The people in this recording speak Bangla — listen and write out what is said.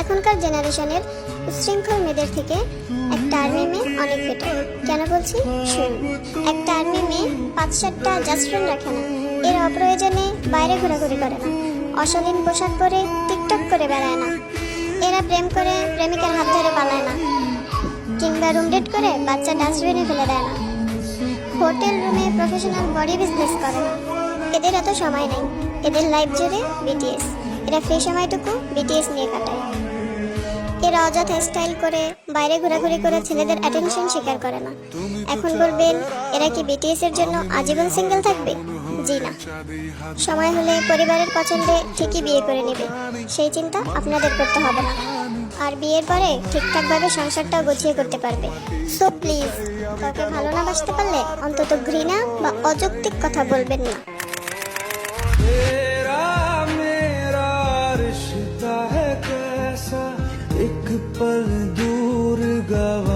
এখনকার জেনারেশনের উচ্ছৃঙ্খল মেয়েদের থেকে একটা আর্মি মেয়ে অনেক বেটার। কেন বলছি শুনুন। একটা আর্মি মেয়ে 5-7টা জাস্ট ফ্রেন্ড রাখে না, এর অপ্রয়োজনে বাইরে ঘোরাঘুরি করে না, অশালীন পোশাক পরে টিকটক করে বেড়ায় না, এরা প্রেম করে প্রেমিকার হাত ধরে পালায় না, কিংবা রুম ডেট করে বাচ্চা ডাস্টবিনে ফেলে দেয় না, হোটেল রুমে প্রফেশনাল বডি বিজনেস করে না। এদের এত সময় নেই, এদের লাইফ জুড়ে বিটিএস। এরা ফ্রি সময়টুকু বিটিএস নিয়ে কাটায়। এরা অযথা স্টাইল করে বাইরে ঘোরাঘুরি করে ছেলেদের অ্যাটেনশন স্বীকার করে না। এখন বলবেন এরা কি বিটিএস এর জন্য আজীবন সিঙ্গেল থাকবে? জি না, সময় হলে পরিবারের পছন্দে ঠিকই বিয়ে করে নেবে, সেই চিন্তা আপনাদের করতে হবে না। আর বিয়ের পরে ঠিকঠাকভাবে সংসারটাও গুছিয়ে করতে পারবে। সো প্লিজ, কাউকে ভালো না বাসতে পারলে অন্তত ঘৃণা বা অযৌক্তিক কথা বলবেন না। तेरा मेरा रिश्ता है कैसा, एक पल दूर गवा